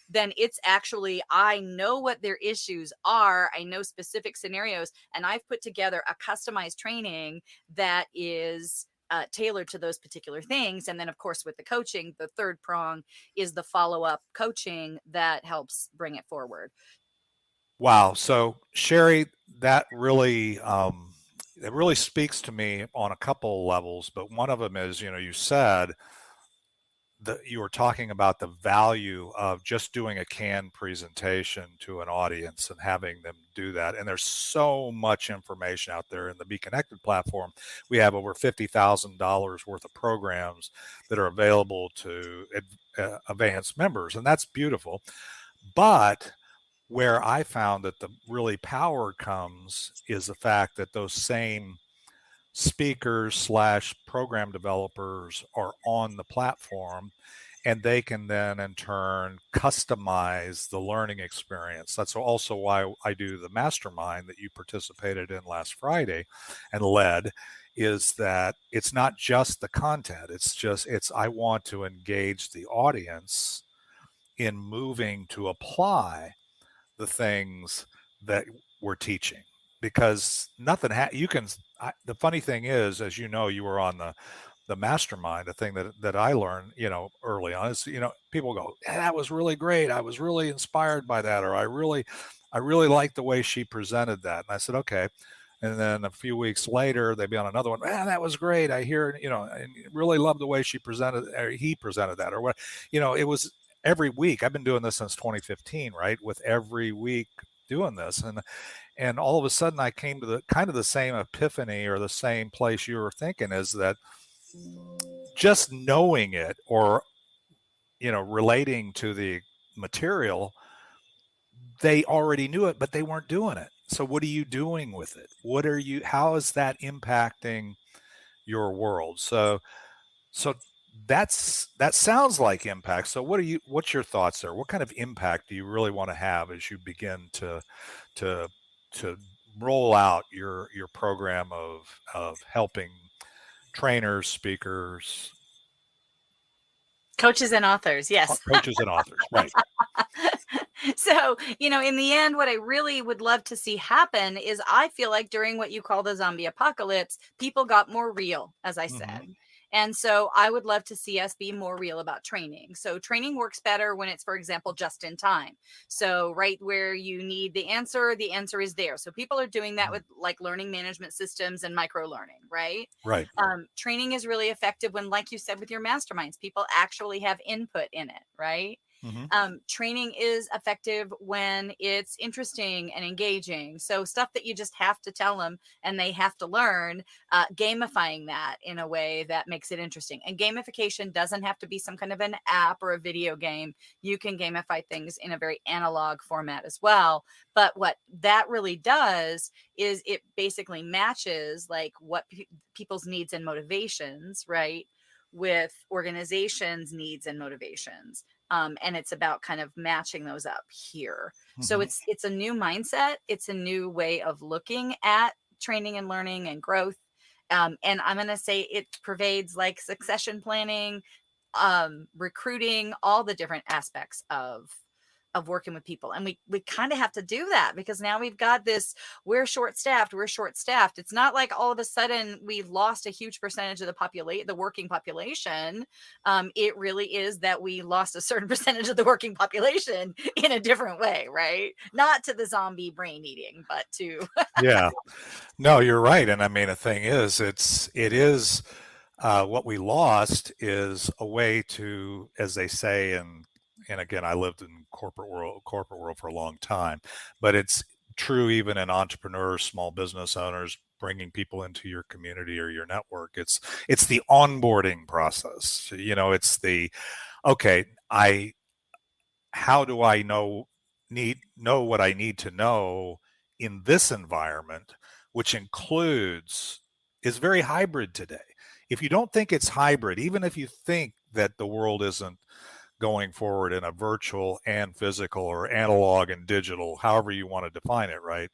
then it's actually, I know what their issues are. I know specific scenarios, and I've put together a customized training that is tailored to those particular things. And then, of course, with the coaching, the third prong is the follow-up coaching that helps bring it forward. Wow. So Sherry, it really speaks to me on a couple levels, but one of them is, you said that you were talking about the value of just doing a canned presentation to an audience and having them do that. And there's so much information out there in the BeeKonnected platform. We have over $50,000 worth of programs that are available to advanced members, and that's beautiful. But where I found that the really power comes is the fact that those same speakers slash program developers are on the platform, and they can then in turn customize the learning experience. That's also why I do the mastermind that you participated in last Friday and led, is that it's not just the content. It's I want to engage the audience in moving to apply the things that we're teaching, because nothing you can the funny thing is, as you know, you were on the mastermind. The thing that I learned, early on is, people go, that was really great, I was really inspired by that, or I really liked the way she presented that. And I said, okay. And then a few weeks later, they'd be on another one. That was great. I hear, and really love the way she presented, or he presented that, or what, it was every week. I've been doing this since 2015, right? With every week doing this. And all of a sudden I came to the kind of the same epiphany, or the same place you were thinking, is that just knowing it, or, relating to the material, they already knew it, but they weren't doing it. So what are you doing with it? How is that impacting your world? So that sounds like impact. So what's your thoughts there? What kind of impact do you really want to have as you begin to to roll out your program of helping trainers, speakers, Coaches and authors, yes. coaches, and authors? Right. So, in the end, what I really would love to see happen is, I feel like during what you call the zombie apocalypse, people got more real, as I Mm-hmm. said. And so I would love to see us be more real about training. So training works better when it's, for example, just in time. So right where you need the answer is there. So people are doing that with like learning management systems and micro learning, right? Right. Training is really effective when, like you said, with your masterminds, people actually have input in it, right? Mm-hmm. Training is effective when it's interesting and engaging. So stuff that you just have to tell them and they have to learn, gamifying that in a way that makes it interesting. And gamification doesn't have to be some kind of an app or a video game. You can gamify things in a very analog format as well. But what that really does is it basically matches like what people's needs and motivations, right, with organizations' needs and motivations. And it's about kind of matching those up here. Mm-hmm. So it's a new mindset. It's a new way of looking at training and learning and growth. And I'm going to say it pervades like succession planning, recruiting, all the different aspects of of working with people. And we kind of have to do that because now we've got this, we're short staffed. It's not like all of a sudden we lost a huge percentage of the working population. It really is that we lost a certain percentage of the working population in a different way, right? Not to the zombie brain eating, but to Yeah. No, you're right. And I mean, the thing is, it is what we lost is a way to, as they say, and again, I lived in corporate world for a long time, but it's true even in entrepreneurs, small business owners, bringing people into your community or your network. It's the onboarding process. It's the, okay, how do I know what I need to know in this environment, which is very hybrid today. If you don't think it's hybrid, even if you think that the world isn't going forward in a virtual and physical or analog and digital, however you want to define it, right?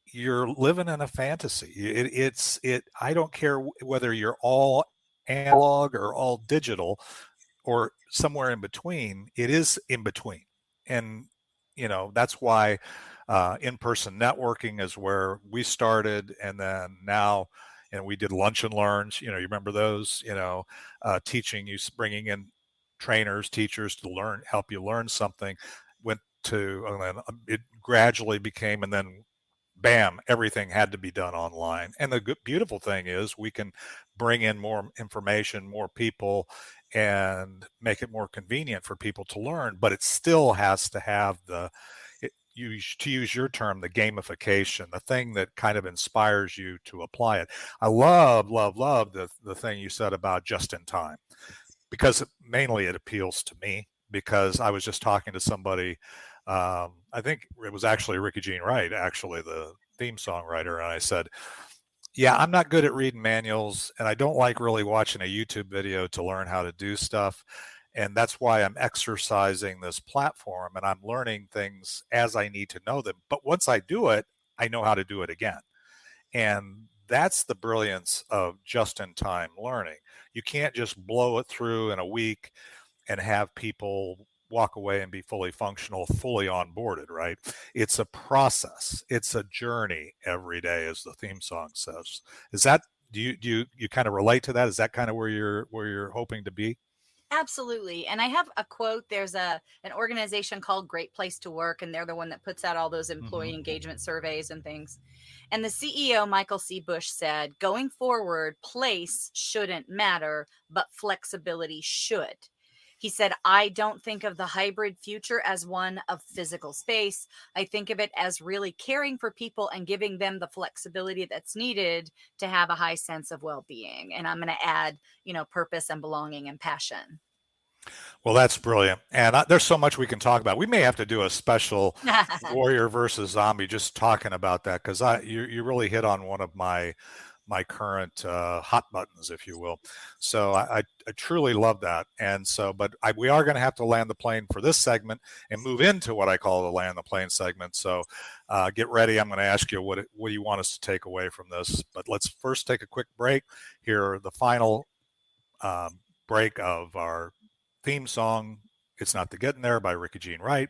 You're living in a fantasy. I don't care whether you're all analog or all digital or somewhere in between. It is in between. And, that's why in-person networking is where we started. And then now, and we did lunch and learns, you remember those, teaching you, bringing in trainers, teachers to help you learn something, and then it gradually became, and then bam, everything had to be done online. And the beautiful thing is we can bring in more information, more people, and make it more convenient for people to learn, but it still has to have to use your term, the gamification, the thing that kind of inspires you to apply it. I love the thing you said about just in time, because mainly it appeals to me, because I was just talking to somebody, I think it was actually Ricky Jean Wright, actually the theme songwriter, and I said, yeah, I'm not good at reading manuals, and I don't like really watching a YouTube video to learn how to do stuff. And that's why I'm exercising this platform, and I'm learning things as I need to know them. But once I do it, I know how to do it again. And that's the brilliance of just-in-time learning. You can't just blow it through in a week and have people walk away and be fully functional, fully onboarded, right? It's a process. It's a journey every day, as the theme song says. Do you kind of relate to that? Is that kind of where you're hoping to be? Absolutely. And I have a quote. There's an organization called Great Place to Work, and they're the one that puts out all those employee engagement surveys and things. And the CEO, Michael C. Bush, said, going forward, place shouldn't matter, but flexibility should. He said, I don't think of the hybrid future as one of physical space. I think of it as really caring for people and giving them the flexibility that's needed to have a high sense of well-being. And I'm going to add, purpose and belonging and passion. Well, that's brilliant. And there's so much we can talk about. We may have to do a special warrior versus zombie just talking about that, because you really hit on one of my current hot buttons, if you will. So I truly love that. And so, but we are going to have to land the plane for this segment and move into what I call the land the plane segment. So get ready. I'm going to ask you what do you want us to take away from this. But let's first take a quick break. Here, the final break of our theme song, It's Not the Getting There by Ricky Jean Wright.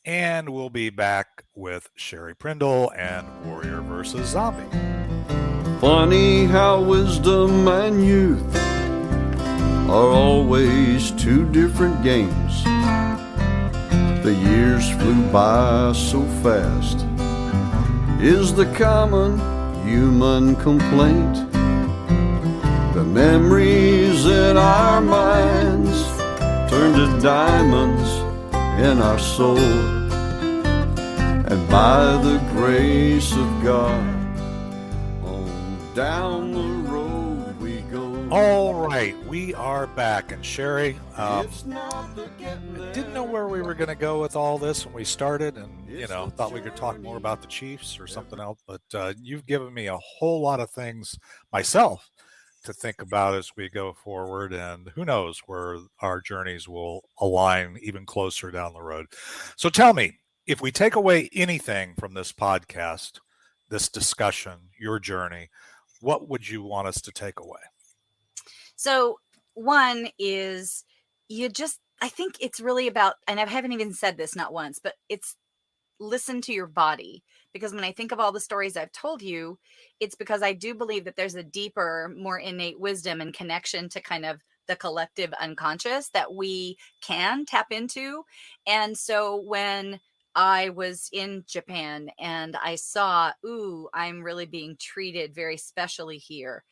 And we'll be back with Sherry Prindle and Warrior versus Zombie. Funny how wisdom and youth are always two different games. The years flew by so fast, is the common human complaint. The memories in our minds turn to diamonds in our soul, and by the grace of God, down the road we go. All right, we are back. And Sherry, I didn't know where we were going to go with all this when we started, and thought we could talk more about the Chiefs or something else. But you've given me a whole lot of things myself to think about as we go forward, and who knows where our journeys will align even closer down the road. So tell me, if we take away anything from this podcast, this discussion, your journey, what would you want us to take away? So one is, you just I think it's really about, and I haven't even said this not once, but it's listen to your body. Because when I think of all the stories I've told you, it's because I do believe that there's a deeper, more innate wisdom and connection to kind of the collective unconscious that we can tap into. And so when I was in Japan and I saw, ooh, I'm really being treated very specially here,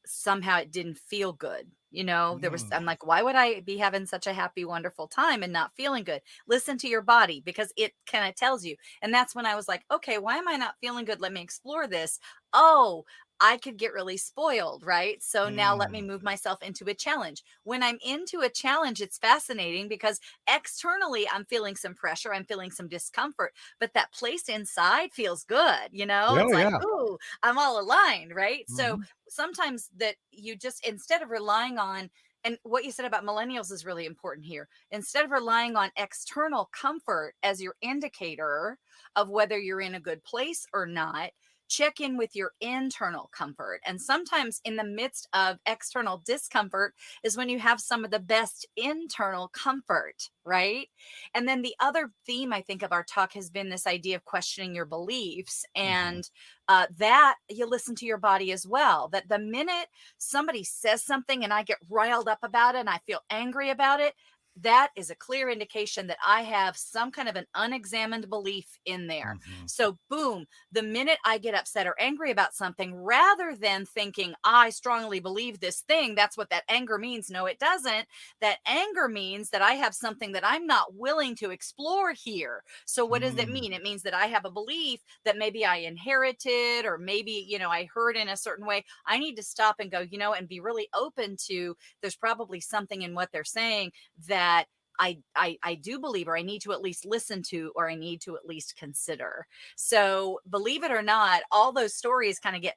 somehow it didn't feel good. I'm Mm. like, why would I be having such a happy, wonderful time and not feeling good? Listen to your body because it kind of tells you. And that's when I was like, okay, why am I not feeling good? Let me explore this. Oh, I could get really spoiled, right? So now let me Mm. move myself into a challenge. When I'm into a challenge, it's fascinating because externally I'm feeling some pressure, I'm feeling some discomfort, but that place inside feels good, Oh It's like, yeah. ooh, I'm all aligned, right? So Mhm. sometimes that you just, instead of relying on, and what you said about millennials is really important here, instead of relying on external comfort as your indicator of whether you're in a good place or not, check in with your internal comfort. And sometimes in the midst of external discomfort is when you have some of the best internal comfort, right? And then the other theme I think of our talk has been this idea of questioning your beliefs, Mhm. and that you listen to your body as well. That the minute somebody says something and I get riled up about it and I feel angry about it, that is a clear indication that I have some kind of an unexamined belief in there. Mhm. So, boom, the minute I get upset or angry about something, rather than thinking, I strongly believe this thing, that's what that anger means. No, it doesn't. That anger means that I have something that I'm not willing to explore here. So what does it Mm. mean? It means that I have a belief that maybe I inherited, or maybe, I heard in a certain way. I need to stop and go, and be really open to, there's probably something in what they're saying that I do believe, or I need to at least listen to, or I need to at least consider. So believe it or not, all those stories kind of get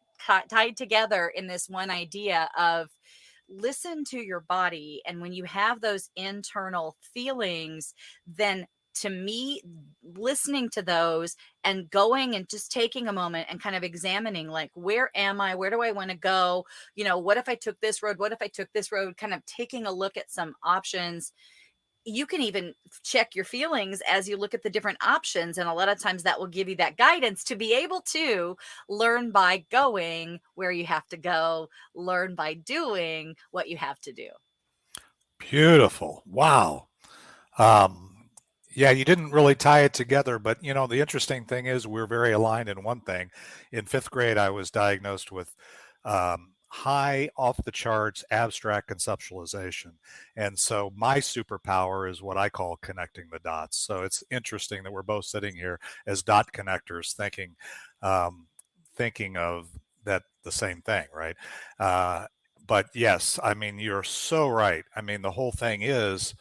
tied together in this one idea of listen to your body. And when you have those internal feelings, then to me, listening to those and going and just taking a moment and kind of examining, like, where am I? Where do I want to go? What if I took this road? What if I took this road? Kind of taking a look at some options. You can even check your feelings as you look at the different options. And a lot of times that will give you that guidance to be able to learn by going where you have to go, learn by doing what you have to do. Beautiful. Wow. Um, yeah, you didn't really tie it together, but the interesting thing is we're very aligned in one thing. In fifth grade, I was diagnosed with high off the charts abstract conceptualization. And so my superpower is what I call connecting the dots. So it's interesting that we're both sitting here as dot connectors um, thinking of that the same thing, right? But yes, I mean, you're so right. I mean, the whole thing is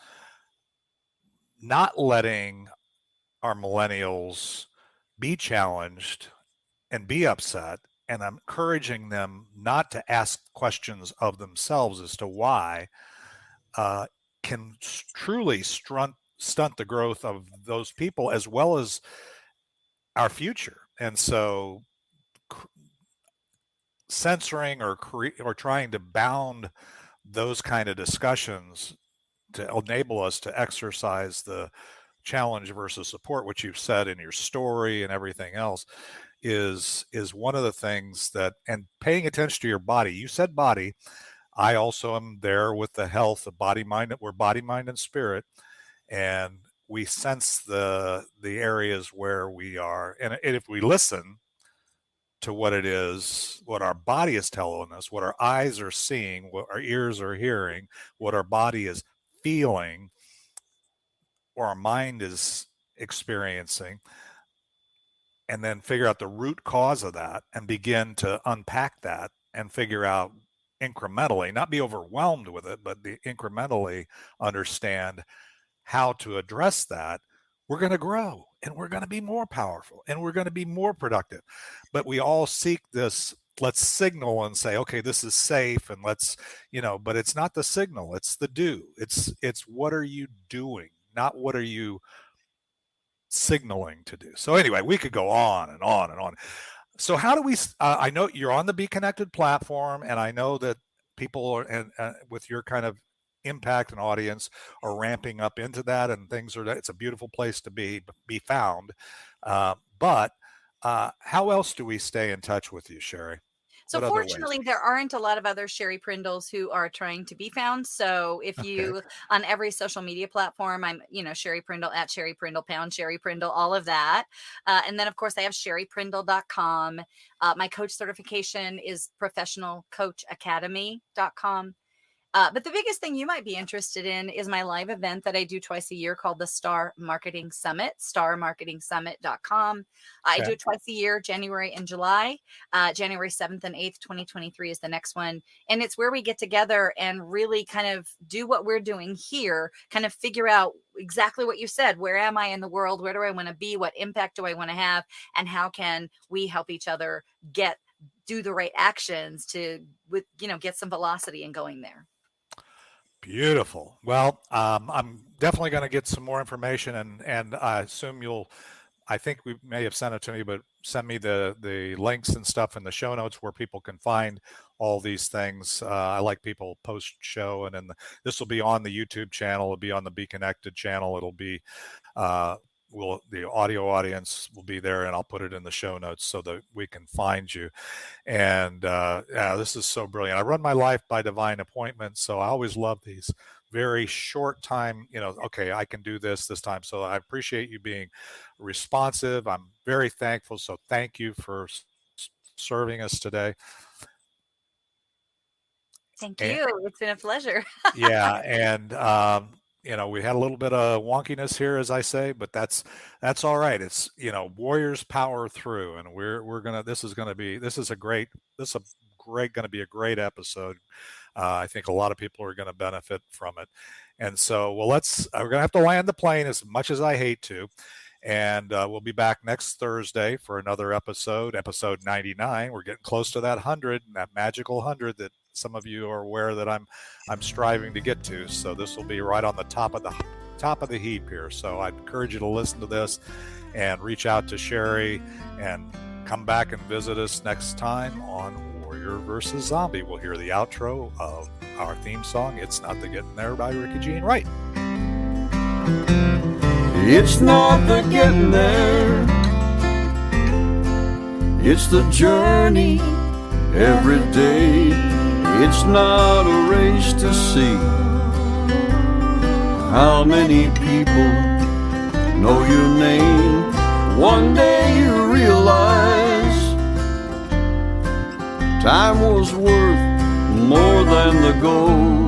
not letting our millennials be challenged and be upset, and I'm encouraging them not to ask questions of themselves as to why, uh, can truly stunt the growth of those people as well as our future. And so censoring or trying to bound those kind of discussions to enable us to exercise the challenge versus support, which you've said in your story and everything else, is one of the things that, and paying attention to your body. You said body. I also am there with the health of body, mind. We're body, mind, and spirit, and we sense the areas where we are, and if we listen to what it is, what our body is telling us, what our eyes are seeing, what our ears are hearing, what our body is feeling, or our mind is experiencing, and then figure out the root cause of that and begin to unpack that and figure out incrementally, not be overwhelmed with it, but incrementally understand how to address that, we're going to grow and we're going to be more powerful and we're going to be more productive. But we all seek this, let's signal and say, okay, this is safe, and let's, but it's not the signal, it's the do. It's what are you doing, not what are you signaling to do. So anyway, we could go on and on and on. So how do we, I know you're on the BeeKonnected platform, and I know that people are, and with your kind of impact and audience are ramping up into that, and it's a beautiful place to be found. But how else do we stay in touch with you, Sherry? So What other ways? fortunately, there aren't a lot of other Sherry Prindles who are trying to be found. So if you, on every social media platform, I'm, Sherry Prindle, at Sherry Prindle, pound Sherry Prindle, all of that. And then, of course, I have sherryprindle.com. My coach certification is professionalcoachacademy.com. But the biggest thing you might be interested in is my live event that I do twice a year called the Star Marketing Summit, starmarketingsummit.com. I do it twice a year, January and July. January 7th and 8th, 2023 is the next one. And it's where we get together and really kind of do what we're doing here, kind of figure out exactly what you said. Where am I in the world? Where do I want to be? What impact do I want to have? And how can we help each other do the right actions to, get some velocity and going there? Beautiful. Well, I'm definitely going to get some more information, and I assume I think we may have sent it to me, but send me the links and stuff in the show notes where people can find all these things. I like people post show, and then this will be on the YouTube channel. It'll be on the BeeKonnected channel. It'll be, the audio audience will be there, and I'll put it in the show notes so that we can find you. And this is so brilliant. I run my life by divine appointment, so I always love these very short time, okay, I can do this time. So I appreciate you being responsive. I'm very thankful. So thank you for serving us today. Thank you. It's been a pleasure. Yeah. And, we had a little bit of wonkiness here, as I say, but that's all right. It's, warriors power through, and this is going to be a great episode. I think a lot of people are going to benefit from it. And so, we're going to have to land the plane, as much as I hate to. And we'll be back next Thursday for another episode 99. We're getting close to that 100, that magical 100 that some of you are aware that I'm striving to get to. So this will be right on the top of the heap here. So I'd encourage you to listen to this and reach out to Sherry and come back and visit us next time on Warrior versus Zombie. We'll hear the outro of our theme song, It's Not the Getting There, by Ricky Jean Wright. It's not the getting there, it's the journey every day. It's not a race to see how many people know your name. One day you realize time was worth more than the gold.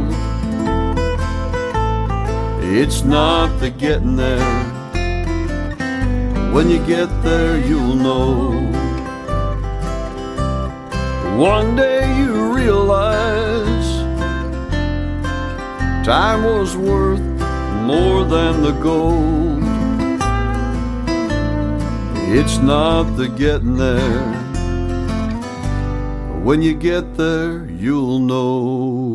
It's not the getting there, when you get there you'll know. One day you realize time was worth more than the gold. It's not the getting there, when you get there you'll know.